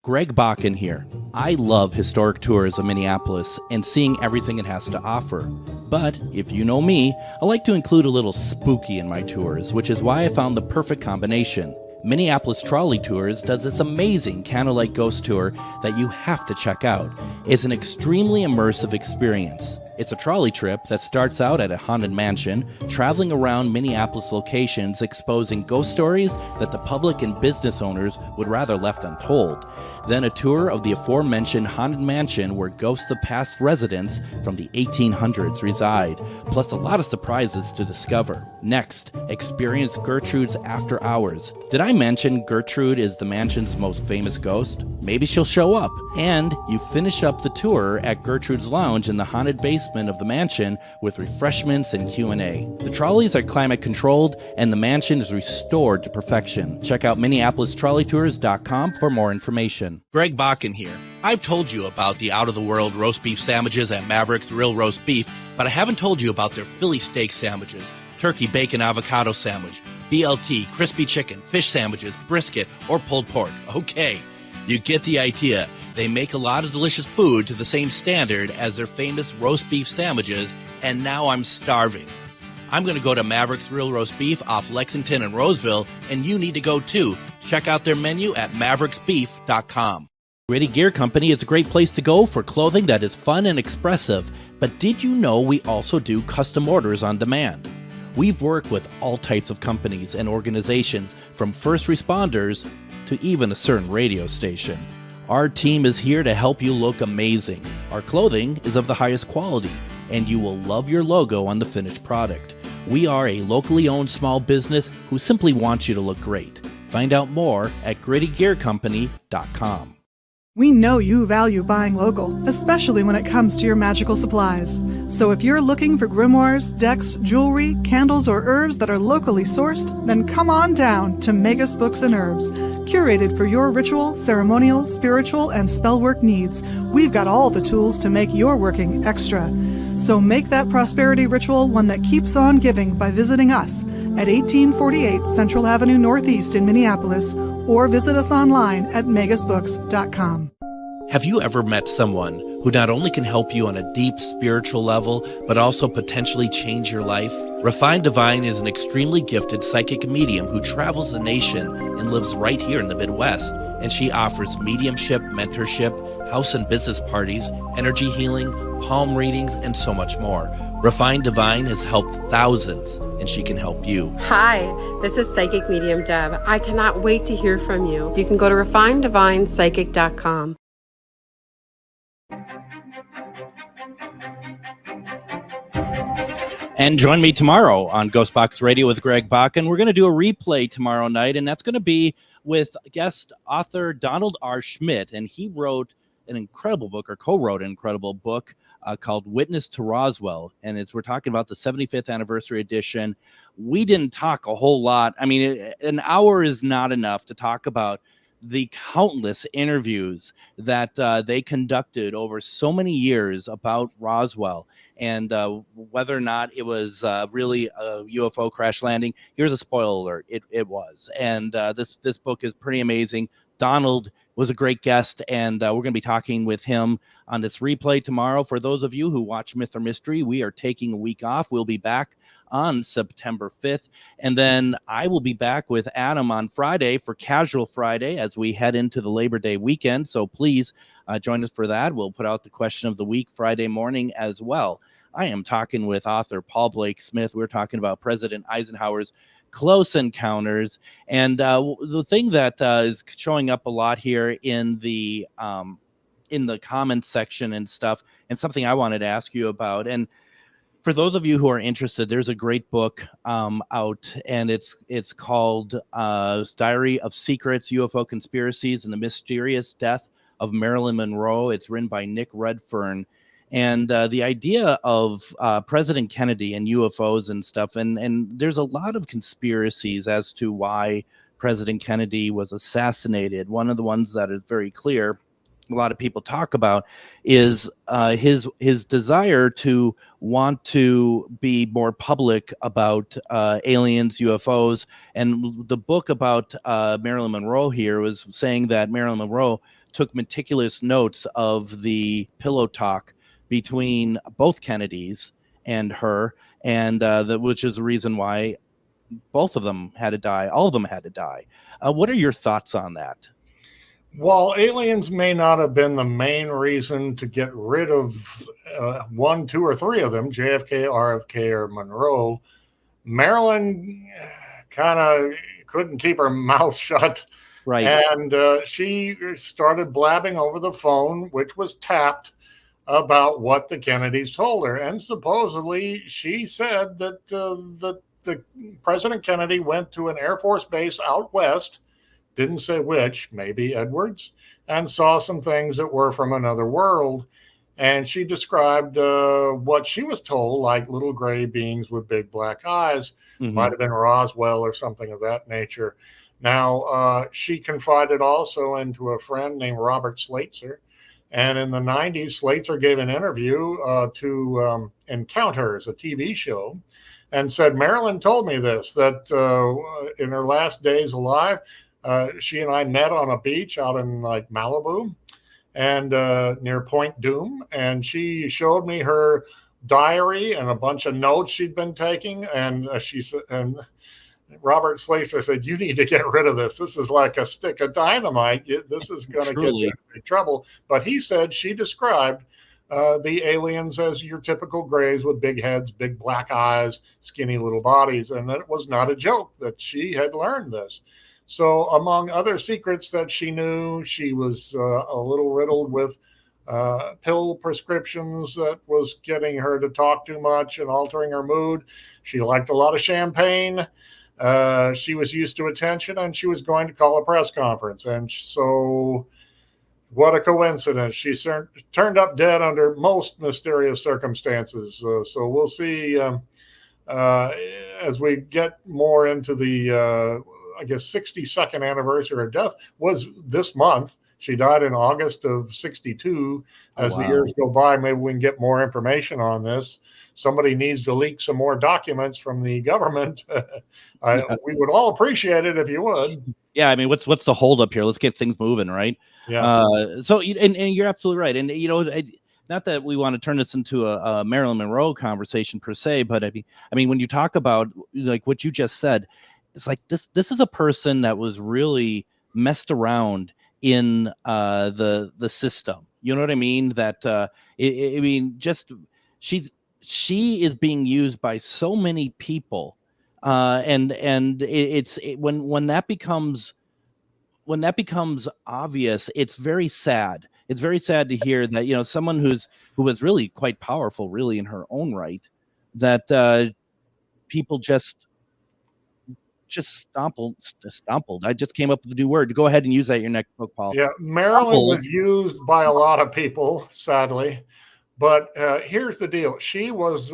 Greg Bakun here. I love historic tours of Minneapolis and seeing everything it has to offer. But if you know me, I like to include a little spooky in my tours, which is why I found the perfect combination. Minneapolis Trolley Tours does this amazing candlelight ghost tour that you have to check out. It's an extremely immersive experience. It's a trolley trip that starts out at a haunted mansion, traveling around Minneapolis locations exposing ghost stories that the public and business owners would rather left untold. Then a tour of the aforementioned haunted mansion where ghosts of past residents from the 1800s reside, plus a lot of surprises to discover. Next, experience Gertrude's After Hours. Did I I mentioned Gertrude is the mansion's most famous ghost? Maybe she'll show up. And you finish up the tour at Gertrude's Lounge in the haunted basement of the mansion with refreshments and Q&A. The trolleys are climate controlled and the mansion is restored to perfection. Check out MinneapolisTrolleyTours.com for more information. Greg Bakun here. I've told you about the out-of-the-world roast beef sandwiches at Maverick's Real Roast Beef, but I haven't told you about their Philly steak sandwiches, turkey bacon avocado sandwich, BLT, crispy chicken, fish sandwiches, brisket, or pulled pork. Okay, you get the idea. They make a lot of delicious food to the same standard as their famous roast beef sandwiches, and now I'm starving. I'm going to go to Maverick's Real Roast Beef off Lexington and Roseville, and you need to go too. Check out their menu at mavericksbeef.com. Gritty Gear Company is a great place to go for clothing that is fun and expressive. But did you know we also do custom orders on demand? We've worked with all types of companies and organizations, from first responders to even a certain radio station. Our team is here to help you look amazing. Our clothing is of the highest quality, and you will love your logo on the finished product. We are a locally owned small business who simply wants you to look great. Find out more at grittygearcompany.com. We know you value buying local, especially when it comes to your magical supplies. So if you're looking for grimoires, decks, jewelry, candles, or herbs that are locally sourced, then come on down to Magus Books and Herbs. Curated for your ritual, ceremonial, spiritual, and spellwork needs, we've got all the tools to make your working extra. So make that prosperity ritual one that keeps on giving by visiting us at 1848 Central Avenue Northeast in Minneapolis, or visit us online at magusbooks.com. Have you ever met someone who not only can help you on a deep spiritual level, but also potentially change your life? Refined Divine is an extremely gifted psychic medium who travels the nation and lives right here in the Midwest. And she offers mediumship, mentorship, house and business parties, energy healing, palm readings, and so much more. Refined Divine has helped thousands, and she can help you. Hi, this is Psychic Medium Deb. I cannot wait to hear from you. You can go to refineddivinepsychic.com. And join me tomorrow on GhostBox Radio with Greg Bakun. We're going to do a replay tomorrow night, and that's going to be with guest author Donald R. Schmidt. And he wrote an incredible book, or co-wrote an incredible book called Witness to Roswell. And we're talking about the 75th anniversary edition. We didn't talk a whole lot. I mean, an hour is not enough to talk about the countless interviews that they conducted over so many years about Roswell, and whether or not it was really a UFO crash landing. Here's a spoiler alert. It was. And this book is pretty amazing. Donald was a great guest, and we're going to be talking with him on this replay tomorrow. For those of you who watch Myth or Mystery, we are taking a week off. We'll be back on September 5th. And then I will be back with Adam on Friday for Casual Friday as we head into the Labor Day weekend. So please join us for that. We'll put out the question of the week Friday morning as well. I am talking with author Paul Blake Smith. We're talking about President Eisenhower's Close Encounters. And the thing that is showing up a lot here in the comments section and stuff, and something I wanted to ask you about. And for those of you who are interested, there's a great book out, and it's called Diary of Secrets, UFO Conspiracies, and the Mysterious Death of Marilyn Monroe. It's written by Nick Redfern. And the idea of President Kennedy and UFOs and stuff, and there's a lot of conspiracies as to why President Kennedy was assassinated. One of the ones that is very clear, a lot of people talk about, is his desire to want to be more public about aliens, UFOs. And the book about Marilyn Monroe here was saying that Marilyn Monroe took meticulous notes of the pillow talk between both Kennedys and her, and which is the reason why both of them had to die. All of them had to die. What are your thoughts on that? While aliens may not have been the main reason to get rid of one, two, or three of them, JFK, RFK, or Monroe, Marilyn kind of couldn't keep her mouth shut. Right. And she started blabbing over the phone, which was tapped, about what the Kennedys told her. And supposedly she said that the President Kennedy went to an Air Force base out west, didn't say which, maybe Edwards, and saw some things that were from another world. And she described what she was told, like little gray beings with big black eyes. Might have been Roswell or something of that nature. Now, she confided also into a friend named Robert Slater. And in the 90s, Slater gave an interview to Encounters, a TV show, and said, Marilyn told me this, that in her last days alive, she and I met on a beach out in like Malibu and near Point Doom. And she showed me her diary and a bunch of notes she'd been taking. And she said, and Robert Slater said, you need to get rid of this. This is like a stick of dynamite. This is going to get you in big trouble. But he said she described the aliens as your typical grays with big heads, big black eyes, skinny little bodies. And that it was not a joke that she had learned this. So among other secrets that she knew, she was a little riddled with pill prescriptions that was getting her to talk too much and altering her mood. She liked a lot of champagne. She was used to attention, and she was going to call a press conference. And so what a coincidence. She turned up dead under most mysterious circumstances. So we'll see as we get more into the, I guess, 62nd anniversary of death was this month. She died in August of 62. As the years go by, maybe we can get more information on this. Somebody needs to leak some more documents from the government. We would all appreciate it if you would. Yeah, I mean, what's the holdup here? Let's get things moving, right? Yeah. So, and you're absolutely right. And, you know, not that we want to turn this into a Marilyn Monroe conversation per se, but I mean, when you talk about like what you just said, it's like this is a person that was really messed around in the system. You know what I mean? That I mean, just she is being used by so many people, and when that becomes obvious, it's very sad. It's very sad to hear that, you know, someone who was really quite powerful, really in her own right, that people just stompled. I just came up with a new word. Go ahead and use that in your next book, Paul. Yeah, Marilyn was used by a lot of people, sadly. But here's the deal. She was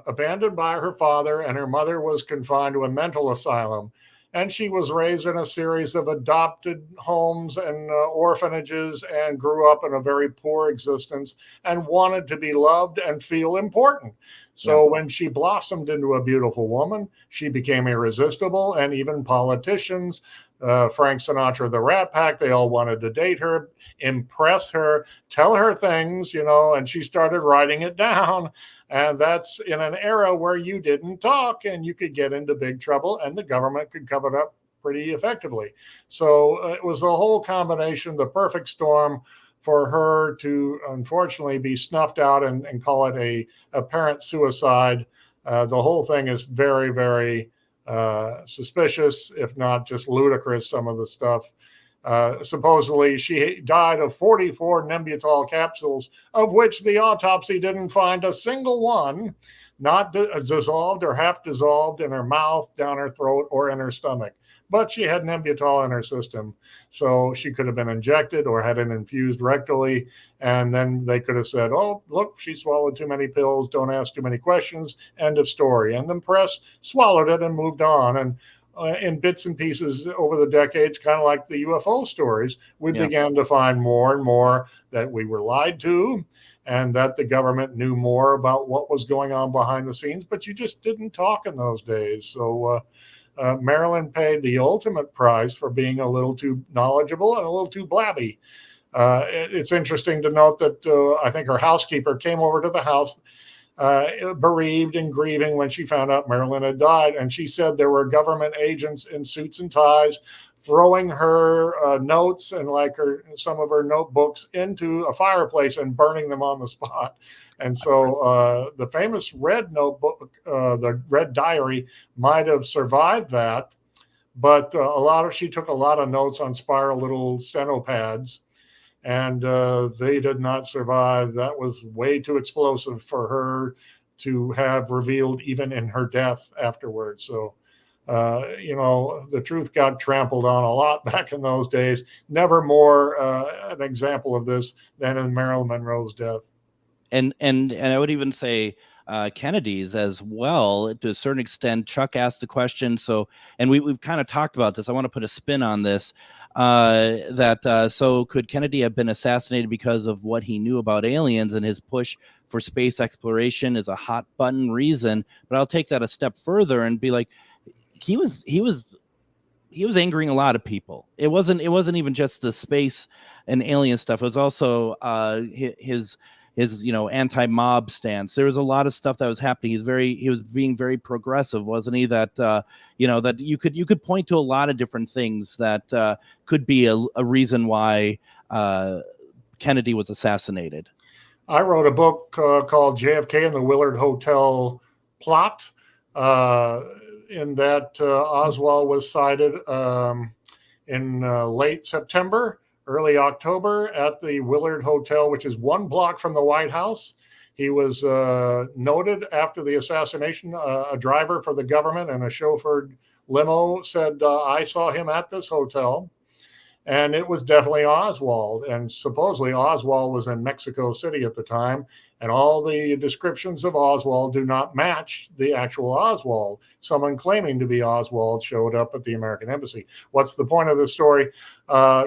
abandoned by her father, and her mother was confined to a mental asylum. And she was raised in a series of adopted homes and orphanages and grew up in a very poor existence and wanted to be loved and feel important. So when she blossomed into a beautiful woman, she became irresistible, and even politicians, Frank Sinatra, the Rat Pack, they all wanted to date her, impress her, tell her things, you know, and she started writing it down. And that's in an era where you didn't talk and you could get into big trouble and the government could cover it up pretty effectively. So it was the whole combination, the perfect storm for her to unfortunately be snuffed out and call it a apparent suicide. The whole thing is very, very suspicious, if not just ludicrous, some of the stuff. Supposedly she died of 44 Nembutal capsules, of which the autopsy didn't find a single one, not dissolved or half dissolved in her mouth, down her throat, or in her stomach. But she had Nembutal in her system, so she could have been injected or had it infused rectally, and then they could have said, oh, look, she swallowed too many pills, don't ask too many questions, end of story. And the press swallowed it and moved on. And in bits and pieces over the decades, kind of like the UFO stories, we began to find more and more that we were lied to and that the government knew more about what was going on behind the scenes, but you just didn't talk in those days. So Marilyn paid the ultimate price for being a little too knowledgeable and a little too blabby. It's interesting to note that I think her housekeeper came over to the house bereaved and grieving when she found out Marilyn had died. And she said there were government agents in suits and ties throwing her notes and some of her notebooks into a fireplace and burning them on the spot. And so the famous red notebook, the red diary, might have survived that. But she took a lot of notes on spiral little steno pads. And they did not survive. That was way too explosive for her to have revealed even in her death afterwards. So, the truth got trampled on a lot back in those days. Never more an example of this than in Marilyn Monroe's death. And I would even say Kennedy's as well, to a certain extent. Chuck asked the question, and we've kind of talked about this. I want to put a spin on this. So could Kennedy have been assassinated because of what he knew about aliens, and his push for space exploration is a hot button reason? But I'll take that a step further and be like, he was angering a lot of people. It wasn't even just the space and alien stuff. It was also his anti-mob stance. There was a lot of stuff that was happening. He was being very progressive, wasn't he? That that you could point to a lot of different things that could be a reason why Kennedy was assassinated. I wrote a book called JFK and the Willard Hotel Plot. In that Oswald was sighted in late September, early October at the Willard Hotel, which is 1 block from the White House. He was noted after the assassination. A driver for the government and a chauffeured limo said, I saw him at this hotel. And it was definitely Oswald. And supposedly Oswald was in Mexico City at the time. And all the descriptions of Oswald do not match the actual Oswald. Someone claiming to be Oswald showed up at the American Embassy. What's the point of the story?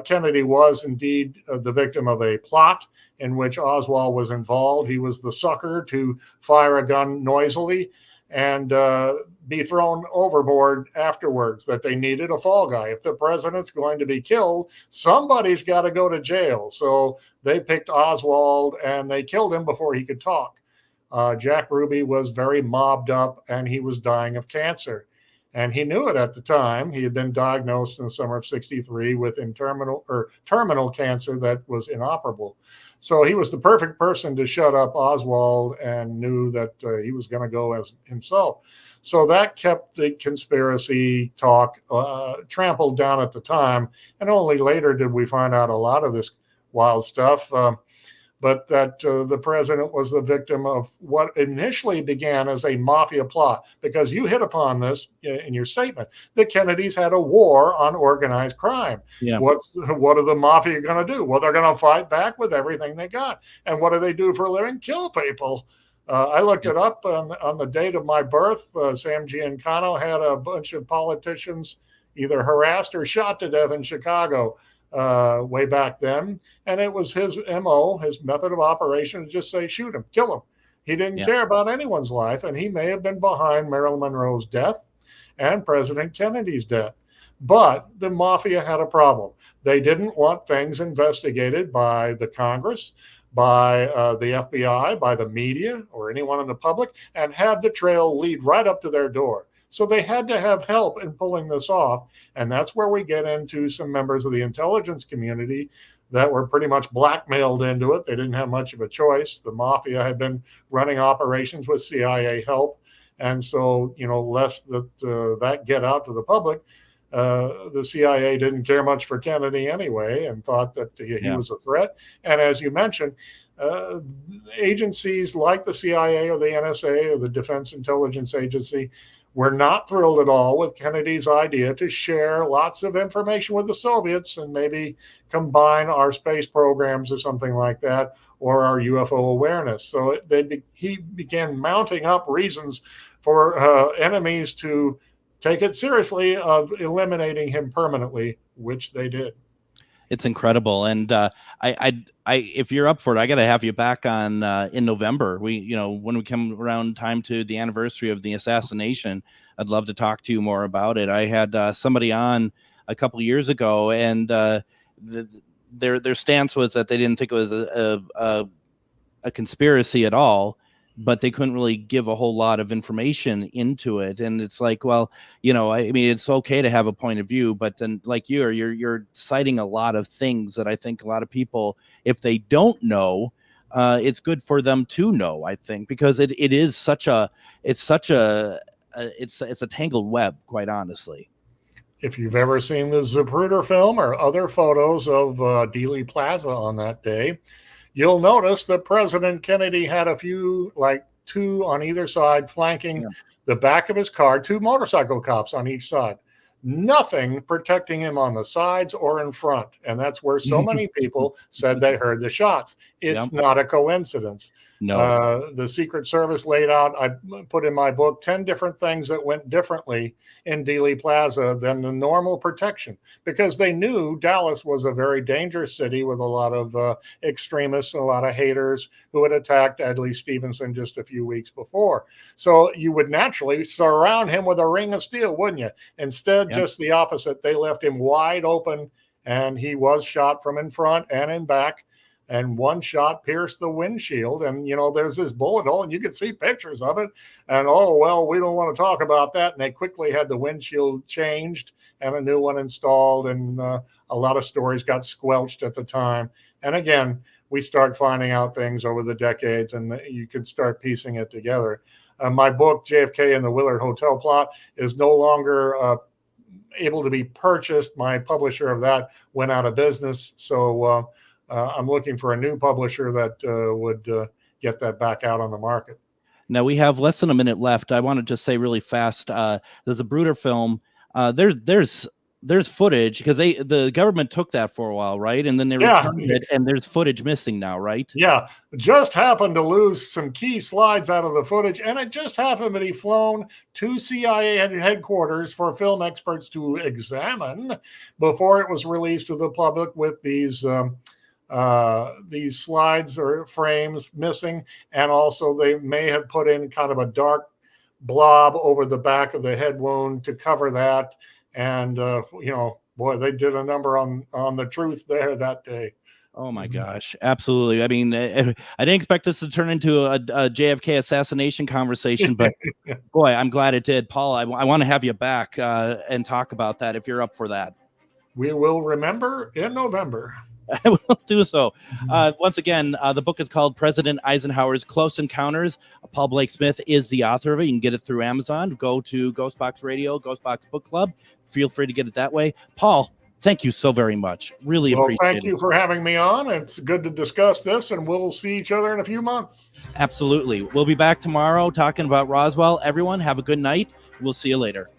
Kennedy was indeed the victim of a plot in which Oswald was involved. He was the sucker to fire a gun noisily and be thrown overboard afterwards, that they needed a fall guy. If the president's going to be killed, somebody's got to go to jail. So they picked Oswald and they killed him before he could talk. Jack Ruby was very mobbed up and he was dying of cancer. And he knew it at the time. He had been diagnosed in the summer of '63 with terminal cancer that was inoperable. So he was the perfect person to shut up Oswald and knew that he was going to go as himself. So that kept the conspiracy talk trampled down at the time. And only later did we find out a lot of this wild stuff. But that the president was the victim of what initially began as a mafia plot, because you hit upon this in your statement. The Kennedys had a war on organized crime. Yeah. What are the mafia going to do? Well, they're going to fight back with everything they got. And what do they do for a living? Kill people. I looked it up on the date of my birth. Sam Giancano had a bunch of politicians either harassed or shot to death in Chicago way back then. And it was his MO, his method of operation, to just say, shoot him, kill him. He didn't care about anyone's life. And he may have been behind Marilyn Monroe's death and President Kennedy's death. But the mafia had a problem. They didn't want things investigated by the Congress, by the FBI, by the media, or anyone in the public, and have the trail lead right up to their door. So they had to have help in pulling this off. And that's where we get into some members of the intelligence community that were pretty much blackmailed into it. They didn't have much of a choice. The mafia had been running operations with CIA help. And so, lest that get out to the public, the CIA didn't care much for Kennedy anyway and thought that he was a threat. And as you mentioned, agencies like the CIA or the NSA or the Defense Intelligence Agency were not thrilled at all with Kennedy's idea to share lots of information with the Soviets and maybe combine our space programs or something like that, or our UFO awareness. So he began mounting up reasons for enemies to take it seriously of eliminating him permanently, which they did. It's incredible. And I if you're up for it, I got to have you back on in November. When we come around time to the anniversary of the assassination, I'd love to talk to you more about it. I had somebody on a couple of years ago, and their stance was that they didn't think it was a conspiracy at all, but they couldn't really give a whole lot of information into it. And it's like, well, it's okay to have a point of view, but then like you're citing a lot of things that I think a lot of people, if they don't know, it's good for them to know, I think, because it's a tangled web, quite honestly. If you've ever seen the Zapruder film or other photos of Dealey Plaza on that day, you'll notice that President Kennedy had a few two on either side, flanking the back of his car, 2 motorcycle cops on each side. Nothing protecting him on the sides or in front. And that's where so many people said they heard the shots. It's not a coincidence. No. The Secret Service laid out, I put in my book, 10 different things that went differently in Dealey Plaza than the normal protection, because they knew Dallas was a very dangerous city with a lot of extremists, a lot of haters who had attacked Adlai Stevenson just a few weeks before. So you would naturally surround him with a ring of steel, wouldn't you? Instead, just the opposite. They left him wide open, and he was shot from in front and in back. And one shot pierced the windshield. And, there's this bullet hole, and you can see pictures of it. And, we don't want to talk about that. And they quickly had the windshield changed and a new one installed. And a lot of stories got squelched at the time. And again, we start finding out things over the decades, and you could start piecing it together. My book, JFK and the Willard Hotel Plot, is no longer able to be purchased. My publisher of that went out of business. So, I'm looking for a new publisher that would get that back out on the market. Now we have less than a minute left. I want to just say really fast. There's a Bruder film. There's footage, because the government took that for a while, right? And then they returned it, and there's footage missing now, right? Yeah, just happened to lose some key slides out of the footage, and it just happened to be flown to CIA headquarters for film experts to examine before it was released to the public with these slides or frames missing. And also they may have put in kind of a dark blob over the back of the head wound to cover that. And, they did a number on the truth there that day. Oh my gosh. Absolutely. I mean, I didn't expect this to turn into a JFK assassination conversation, but boy, I'm glad it did. Paul, I want to have you back and talk about that if you're up for that. We will remember in November. I will do so. Once again, the book is called President Eisenhower's Close Encounters. Paul Blake Smith is the author of it. You can get it through Amazon. Go to GhostBox Radio, GhostBox Book Club. Feel free to get it that way. Paul, thank you so very much. Really appreciate it. Thank you for having me on. It's good to discuss this, and we'll see each other in a few months. Absolutely. We'll be back tomorrow talking about Roswell. Everyone, have a good night. We'll see you later.